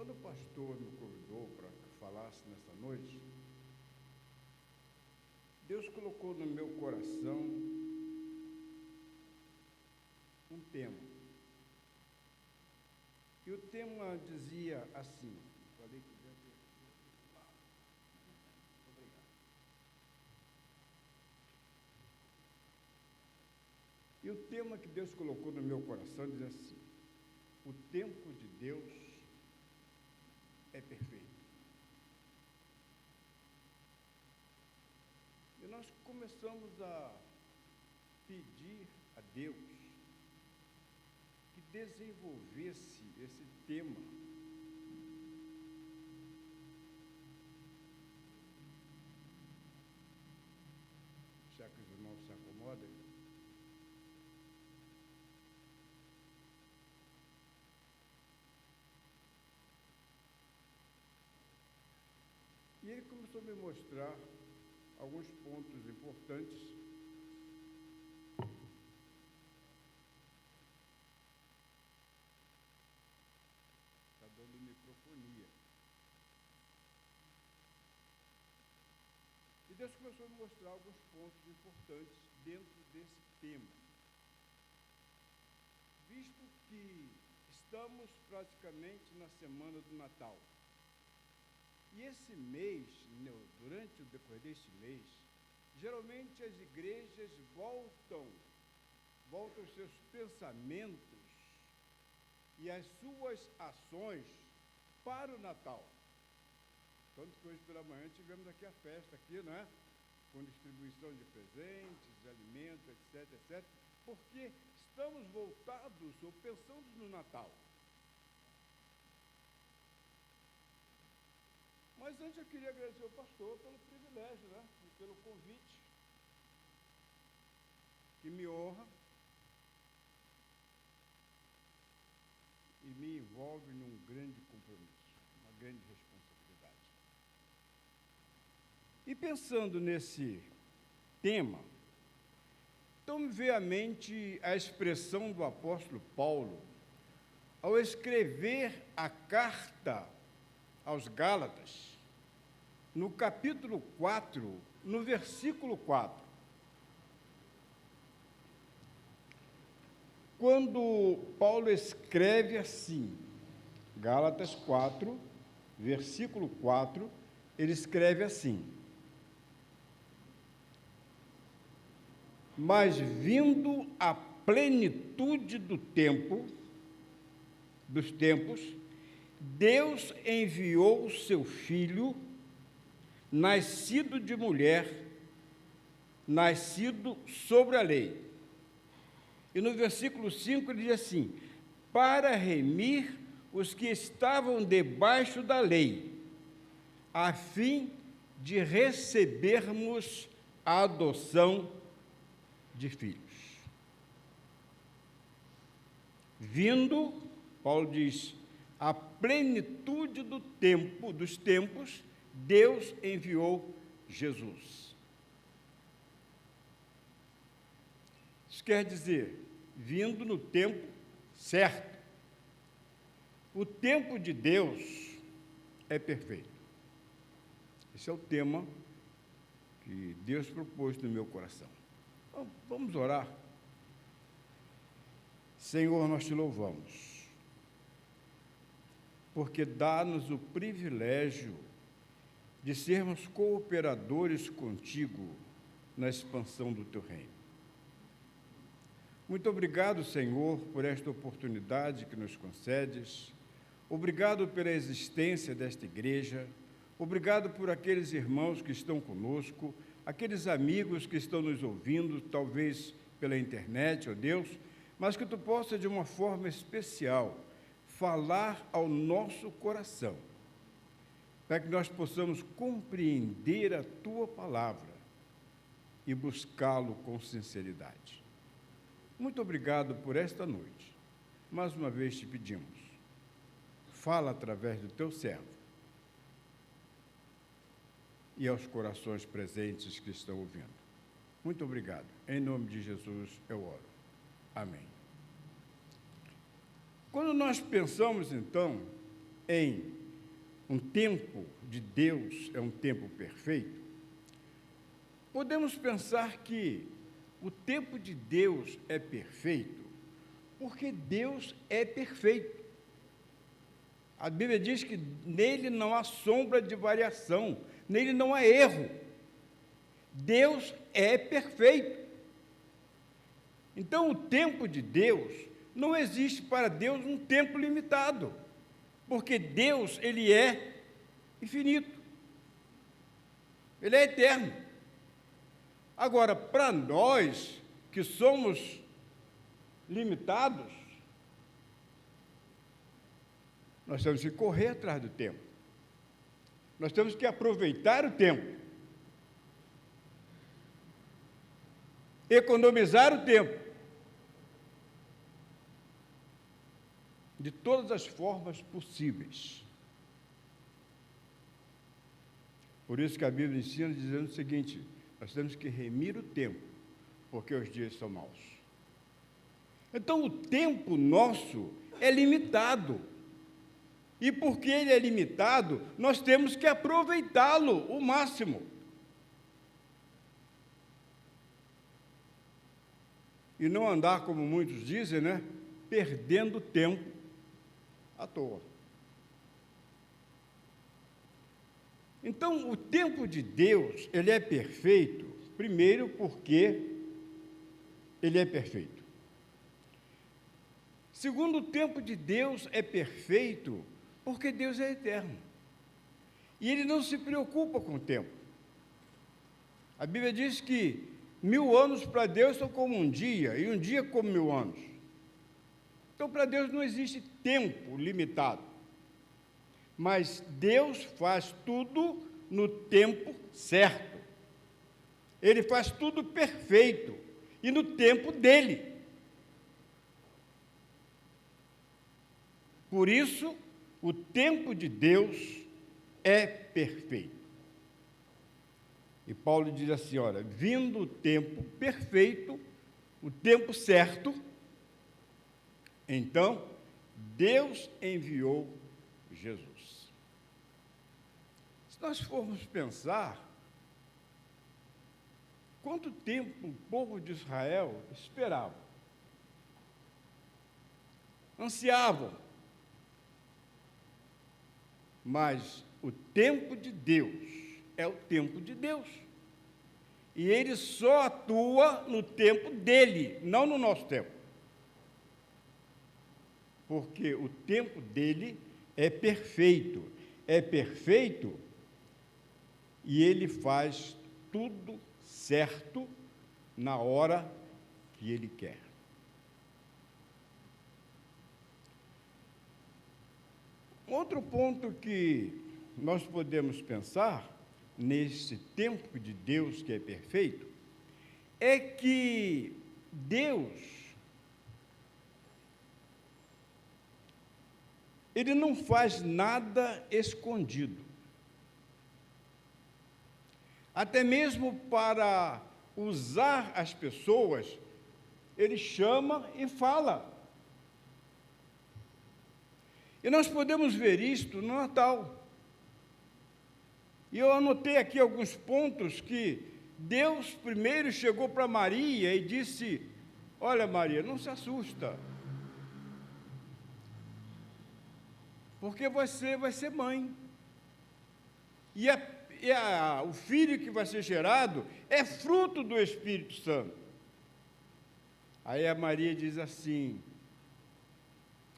Quando o pastor me convidou para que falasse nessa noite, Deus colocou no meu coração um tema. E o tema dizia assim, falei que obrigado. E o tema que Deus colocou no meu coração diz assim: o tempo de Deus é perfeito. E nós começamos a pedir a Deus que desenvolvesse esse tema. Já que os irmãos se acomodem. E ele começou a me mostrar alguns pontos importantes está dando microfonia. E Deus começou a me mostrar alguns pontos importantes dentro desse tema. Visto que estamos praticamente na semana do Natal. E esse mês, durante o decorrer deste mês, geralmente as igrejas voltam os seus pensamentos e as suas ações para o Natal. Tanto que hoje pela manhã tivemos aqui a festa, não é? Com distribuição de presentes, de alimentos, etc, etc, porque estamos voltados ou pensando no Natal. Mas antes eu queria agradecer ao pastor pelo privilégio, né? E pelo convite, que me honra e me envolve num grande compromisso, uma grande responsabilidade. E pensando nesse tema, então me veio à mente a expressão do apóstolo Paulo, ao escrever a carta aos Gálatas, no capítulo 4, no versículo 4. Quando Paulo escreve assim, Gálatas 4, versículo 4, ele escreve assim: mas vindo a plenitude dos tempos, Deus enviou o seu Filho, nascido de mulher, nascido sobre a lei. E no versículo 5 ele diz assim: para remir os que estavam debaixo da lei, a fim de recebermos a adoção de filhos. Vindo, Paulo diz, a plenitude dos tempos, Deus enviou Jesus. Isso quer dizer, vindo no tempo certo. O tempo de Deus é perfeito. Esse é o tema que Deus propôs no meu coração. Então, vamos orar. Senhor, nós te louvamos, porque dá-nos o privilégio de sermos cooperadores contigo na expansão do teu reino. Muito obrigado, Senhor, por esta oportunidade que nos concedes. Obrigado pela existência desta igreja. Obrigado por aqueles irmãos que estão conosco, aqueles amigos que estão nos ouvindo, talvez pela internet, ó Deus, mas que tu possa, de uma forma especial, falar ao nosso coração, para que nós possamos compreender a tua palavra e buscá-lo com sinceridade. Muito obrigado por esta noite. Mais uma vez te pedimos, fala através do teu servo e aos corações presentes que estão ouvindo. Muito obrigado. Em nome de Jesus eu oro. Amém. Quando nós pensamos, então, em um tempo de Deus é um tempo perfeito, podemos pensar que o tempo de Deus é perfeito porque Deus é perfeito. A Bíblia diz que nele não há sombra de variação, nele não há erro. Deus é perfeito. Então, o tempo de Deus, não existe para Deus um tempo limitado, porque Deus, ele é infinito, ele é eterno. Agora, para nós, que somos limitados, nós temos que correr atrás do tempo, nós temos que aproveitar o tempo, economizar o tempo, de todas as formas possíveis. Por isso que a Bíblia ensina dizendo o seguinte: nós temos que remir o tempo, porque os dias são maus. Então, o tempo nosso é limitado. E porque ele é limitado, nós temos que aproveitá-lo o máximo. E não andar, como muitos dizem, né? Perdendo tempo à toa. Então, o tempo de Deus, ele é perfeito, primeiro porque ele é perfeito. Segundo, o tempo de Deus é perfeito porque Deus é eterno. E ele não se preocupa com o tempo. A Bíblia diz que 1000 anos para Deus são como um dia, e um dia como 1000 anos. Então, para Deus não existe tempo limitado. Mas Deus faz tudo no tempo certo. Ele faz tudo perfeito e no tempo dele. Por isso, o tempo de Deus é perfeito. E Paulo diz assim, olha, vindo o tempo perfeito, o tempo certo, então Deus enviou Jesus. Se nós formos pensar, quanto tempo o povo de Israel esperava, ansiavam, mas o tempo de Deus é o tempo de Deus, e ele só atua no tempo dele, não no nosso tempo, porque o tempo dele é perfeito e ele faz tudo certo na hora que ele quer. Outro ponto que nós podemos pensar nesse tempo de Deus que é perfeito é que Deus, ele não faz nada escondido. Até mesmo para usar as pessoas, ele chama e fala. E nós podemos ver isto no Natal. E eu anotei aqui alguns pontos que Deus primeiro chegou para Maria e disse, olha Maria, não se assusta, porque você vai ser mãe. E o filho que vai ser gerado é fruto do Espírito Santo. Aí a Maria diz assim,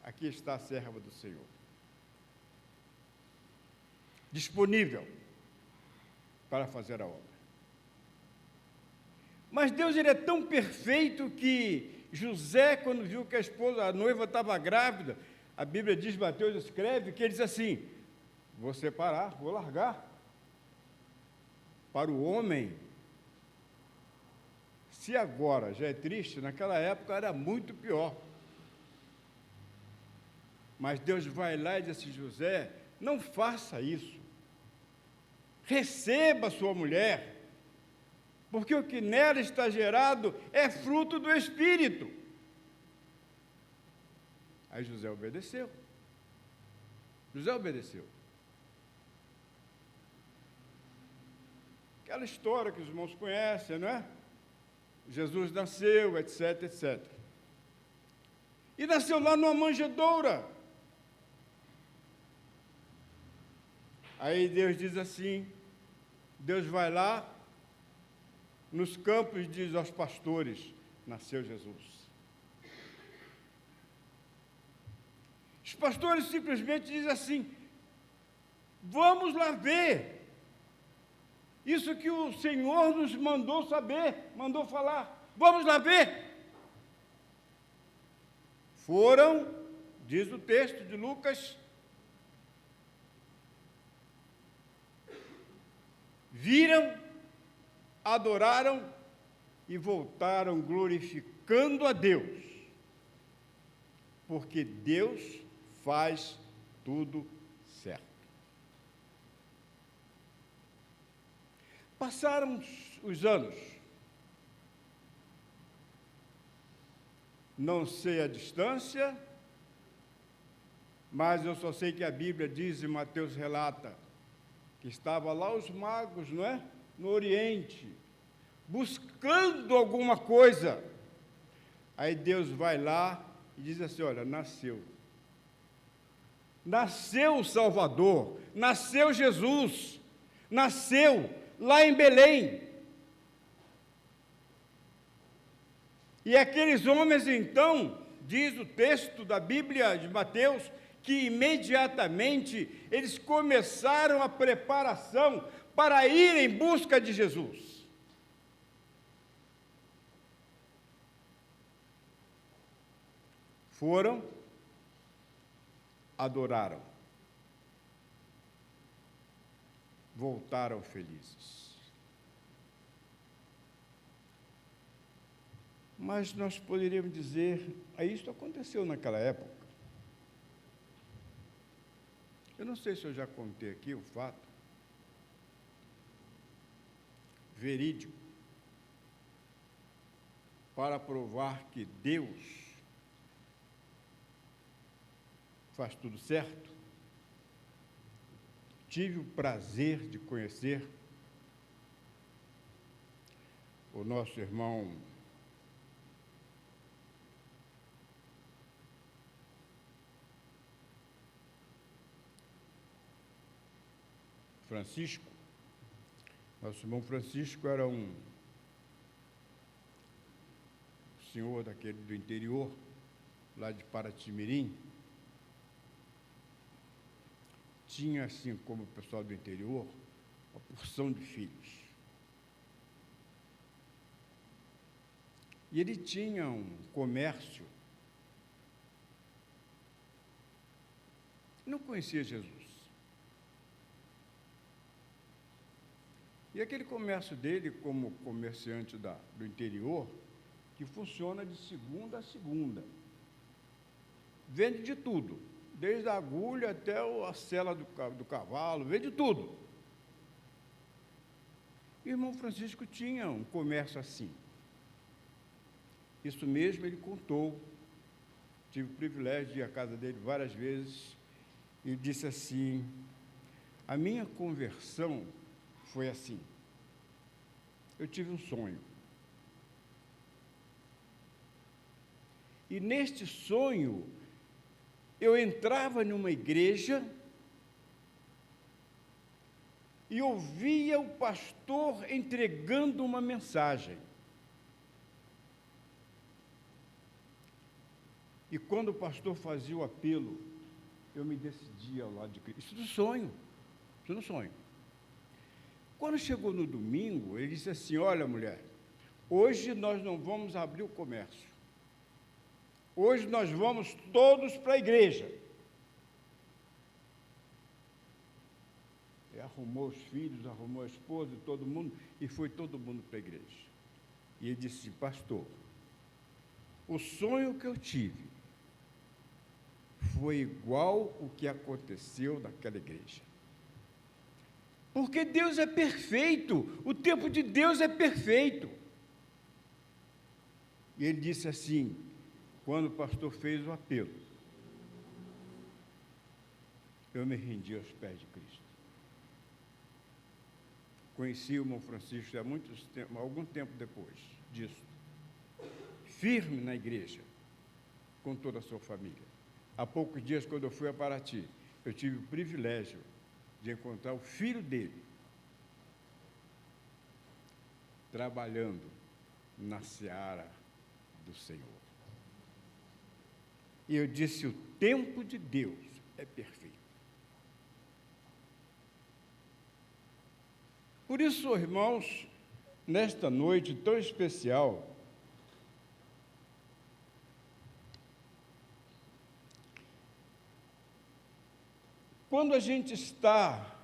aqui está a serva do Senhor, disponível para fazer a obra. Mas Deus, ele é tão perfeito que José, quando viu que a noiva estava grávida, a Bíblia diz, Mateus escreve, que ele diz assim, vou separar, vou largar. Para o homem, se agora já é triste, naquela época era muito pior. Mas Deus vai lá e diz assim, José, não faça isso. Receba sua mulher, porque o que nela está gerado é fruto do Espírito. Aí José obedeceu. José obedeceu. Aquela história que os irmãos conhecem, não é? Jesus nasceu, etc, etc. E nasceu lá numa manjedoura. Aí Deus diz assim, Deus vai lá, nos campos diz aos pastores, nasceu Jesus. Os pastores simplesmente dizem assim, vamos lá ver. Isso que o Senhor nos mandou saber, mandou falar. Vamos lá ver. Foram, diz o texto de Lucas, viram, adoraram e voltaram glorificando a Deus, porque Deus faz tudo certo. Passaram os anos, não sei a distância, mas eu só sei que a Bíblia diz, e Mateus relata, que estava lá os magos, não é? No Oriente, buscando alguma coisa. Aí Deus vai lá e diz assim, olha, nasceu o Salvador, nasceu Jesus, nasceu lá em Belém. E aqueles homens, então, diz o texto da Bíblia de Mateus, que imediatamente eles começaram a preparação para ir em busca de Jesus. Foram, adoraram, voltaram felizes. Mas nós poderíamos dizer, isso aconteceu naquela época. Eu não sei se eu já contei aqui o fato verídico para provar que Deus faz tudo certo. Tive o prazer de conhecer o nosso irmão Francisco. Nosso irmão Francisco era um senhor daquele do interior, lá de Paraty-Mirim. Tinha, assim como o pessoal do interior, uma porção de filhos. E ele tinha um comércio. Não conhecia Jesus. E aquele comércio dele, como comerciante do interior, que funciona de segunda a segunda. Vende de tudo, desde a agulha até a sela do cavalo, vende tudo. E o irmão Francisco tinha um comércio assim. Isso mesmo ele contou. Tive o privilégio de ir à casa dele várias vezes. E disse assim, a minha conversão foi assim. Eu tive um sonho. E neste sonho, eu entrava numa igreja e ouvia o pastor entregando uma mensagem. E quando o pastor fazia o apelo, eu me decidia ao lado de Cristo. Isso no sonho. Isso no sonho. Quando chegou no domingo, ele disse assim, olha, mulher, hoje nós não vamos abrir o comércio. Hoje nós vamos todos para a igreja. Ele arrumou os filhos, arrumou a esposa, todo mundo, e foi todo mundo para a igreja. E ele disse, pastor, o sonho que eu tive foi igual o que aconteceu naquela igreja. Porque Deus é perfeito, o tempo de Deus é perfeito. E ele disse assim, quando o pastor fez o apelo, eu me rendi aos pés de Cristo. Conheci o irmão Francisco há algum tempo depois disso, firme na igreja, com toda a sua família. Há poucos dias, quando eu fui a Paraty, eu tive o privilégio de encontrar o filho dele, trabalhando na seara do Senhor. E eu disse, o tempo de Deus é perfeito. Por isso, irmãos, nesta noite tão especial, quando a gente está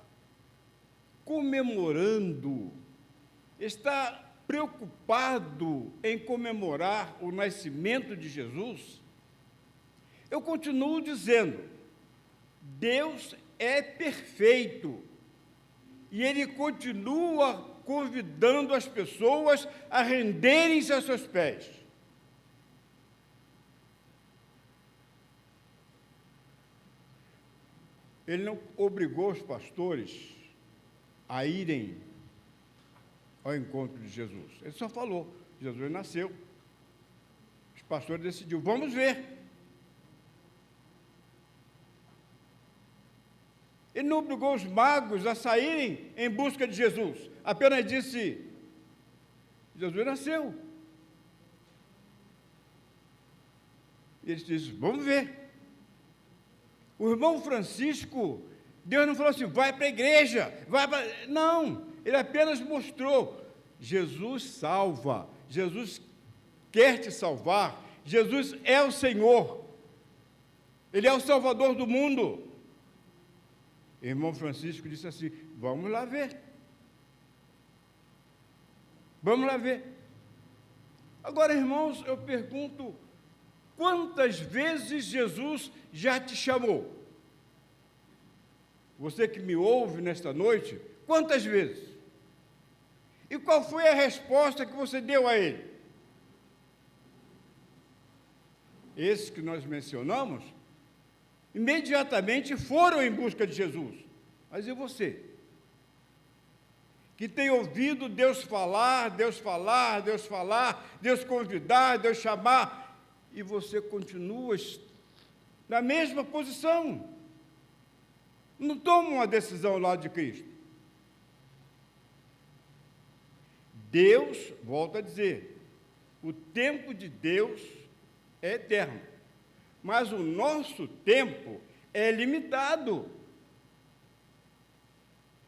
comemorando, está preocupado em comemorar o nascimento de Jesus, eu continuo dizendo, Deus é perfeito e Ele continua convidando as pessoas a renderem-se a seus pés. Ele não obrigou os pastores a irem ao encontro de Jesus. Ele só falou, Jesus nasceu. Os pastores decidiram, vamos ver. Ele não obrigou os magos a saírem em busca de Jesus. Apenas disse, Jesus nasceu. E eles disseram, vamos ver. O irmão Francisco, Deus não falou assim, vai para a igreja, vai para... Não, ele apenas mostrou, Jesus salva, Jesus quer te salvar, Jesus é o Senhor, Ele é o Salvador do mundo. O irmão Francisco disse assim, vamos lá ver. Vamos lá ver. Agora, irmãos, eu pergunto, quantas vezes Jesus já te chamou? Você que me ouve nesta noite, quantas vezes? E qual foi a resposta que você deu a Ele? Esses que nós mencionamos, imediatamente foram em busca de Jesus. Mas e você? Que tem ouvido Deus falar, Deus falar, Deus falar, Deus convidar, Deus chamar, e você continua na mesma posição. Não toma uma decisão ao lado de Cristo. Deus, volto a dizer, o tempo de Deus é eterno, mas o nosso tempo é limitado.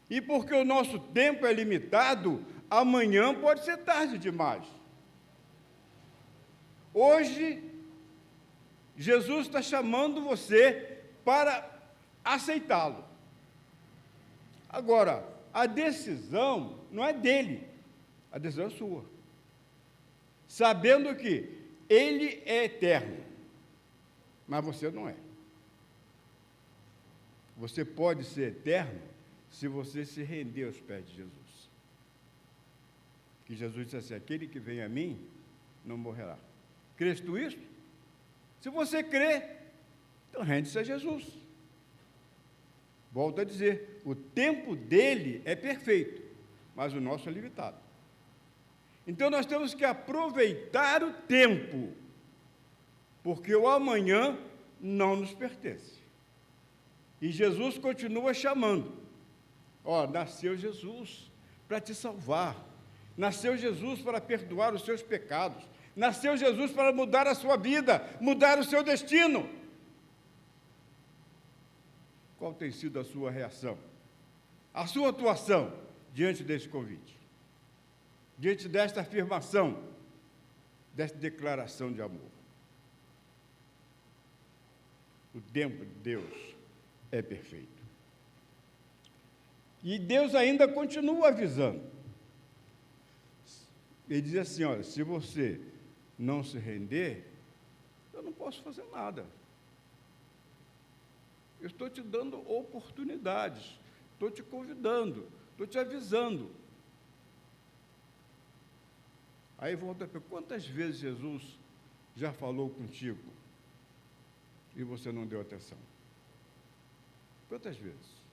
E porque o nosso tempo é limitado, amanhã pode ser tarde demais. Hoje, Jesus está chamando você para aceitá-lo. Agora, a decisão não é dele, a decisão é sua. Sabendo que ele é eterno, mas você não é. Você pode ser eterno se você se render aos pés de Jesus. Que Jesus disse assim, aquele que vem a mim, não morrerá. Crês tu isso? Se você crê, então rende-se a Jesus. Volto a dizer, o tempo dele é perfeito, mas o nosso é limitado. Então nós temos que aproveitar o tempo, porque o amanhã não nos pertence. E Jesus continua chamando. Ó, nasceu Jesus para te salvar, nasceu Jesus para perdoar os seus pecados, nasceu Jesus para mudar a sua vida, mudar o seu destino. Qual tem sido a sua reação? A sua atuação diante desse convite? Diante desta afirmação, desta declaração de amor? O tempo de Deus é perfeito. E Deus ainda continua avisando. Ele diz assim, olha, se você não se render, eu não posso fazer nada. Eu estou te dando oportunidades, estou te convidando, estou te avisando. Aí volta a pergunta, quantas vezes Jesus já falou contigo e você não deu atenção? Quantas vezes?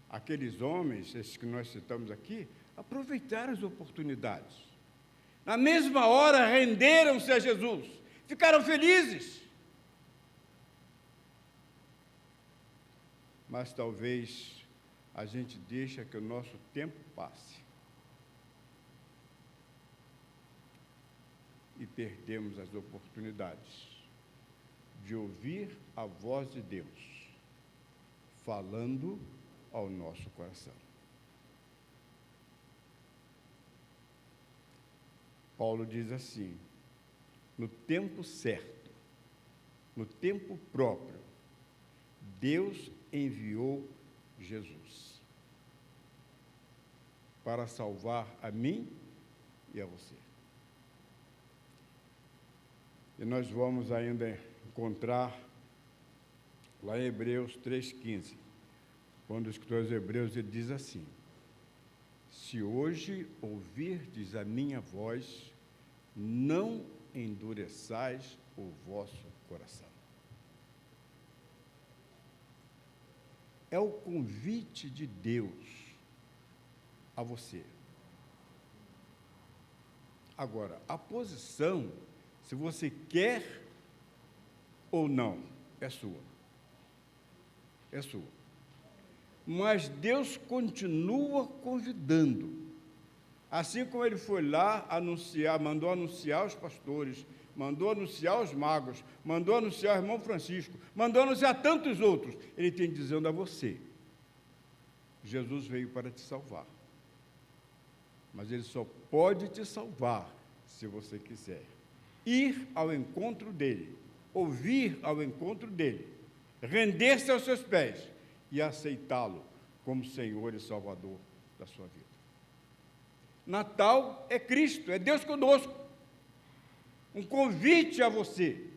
Aqueles homens, esses que nós citamos aqui, aproveitaram as oportunidades. Na mesma hora, renderam-se a Jesus, ficaram felizes. Mas talvez a gente deixe que o nosso tempo passe e perdemos as oportunidades de ouvir a voz de Deus falando ao nosso coração. Paulo diz assim: no tempo certo, no tempo próprio, Deus enviou Jesus para salvar a mim e a você. E nós vamos ainda encontrar lá em Hebreus 3,15, quando o escritor aos Hebreus ele diz assim: se hoje ouvirdes a minha voz, não endureçais o vosso coração. É o convite de Deus a você. Agora, a posição, se você quer ou não, é sua. É sua. Mas Deus continua convidando. Assim como Ele foi lá anunciar, mandou anunciar aos pastores, mandou anunciar aos magos, mandou anunciar ao irmão Francisco, mandou anunciar tantos outros, Ele tem dizendo a você: Jesus veio para te salvar. Mas Ele só pode te salvar se você quiser ir ao encontro dEle, ouvir ao encontro dEle, render-se aos seus pés e aceitá-lo como Senhor e Salvador da sua vida. Natal é Cristo, é Deus conosco. Um convite a você.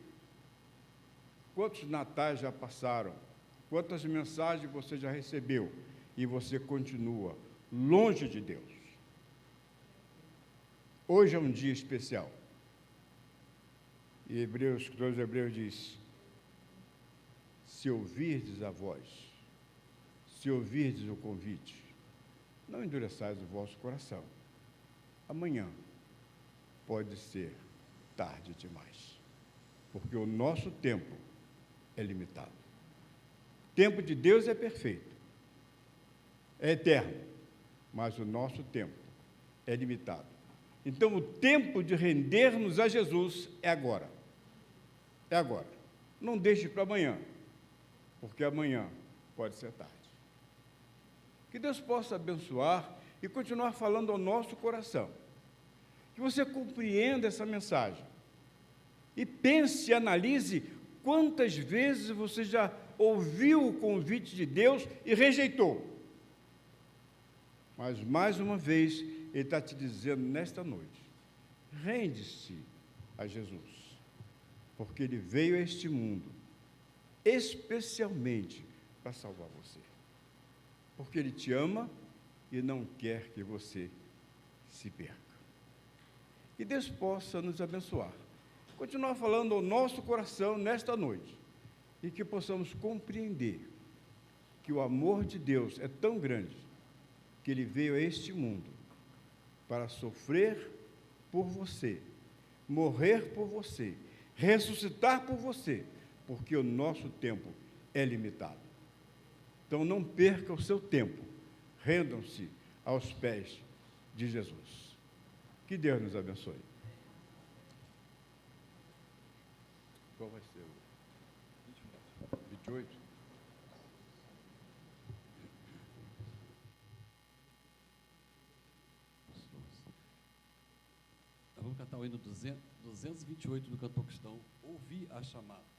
Quantos natais já passaram? Quantas mensagens você já recebeu? E você continua longe de Deus. Hoje é um dia especial. E Hebreus, o escritor dos Hebreus diz: se ouvirdes a voz, se ouvirdes o convite, não endureçais o vosso coração. Amanhã pode ser tarde demais, porque o nosso tempo é limitado. O tempo de Deus é perfeito, é eterno, mas o nosso tempo é limitado. Então, o tempo de render-nos a Jesus é agora. É agora. Não deixe para amanhã, porque amanhã pode ser tarde. Que Deus possa abençoar e continuar falando ao nosso coração. Que você compreenda essa mensagem. E pense e analise quantas vezes você já ouviu o convite de Deus e rejeitou. Mas, mais uma vez, Ele está te dizendo nesta noite: rende-se a Jesus, porque Ele veio a este mundo especialmente para salvar você. Porque Ele te ama e não quer que você se perca. Que Deus possa nos abençoar, continuar falando ao nosso coração nesta noite, e que possamos compreender que o amor de Deus é tão grande que Ele veio a este mundo para sofrer por você, morrer por você, ressuscitar por você, porque o nosso tempo é limitado. Então não perca o seu tempo, rendam-se aos pés de Jesus. Que Deus nos abençoe. Qual vai ser o 28? Vamos cantar o hino 228 do cantor cristão, Ouvi a Chamada.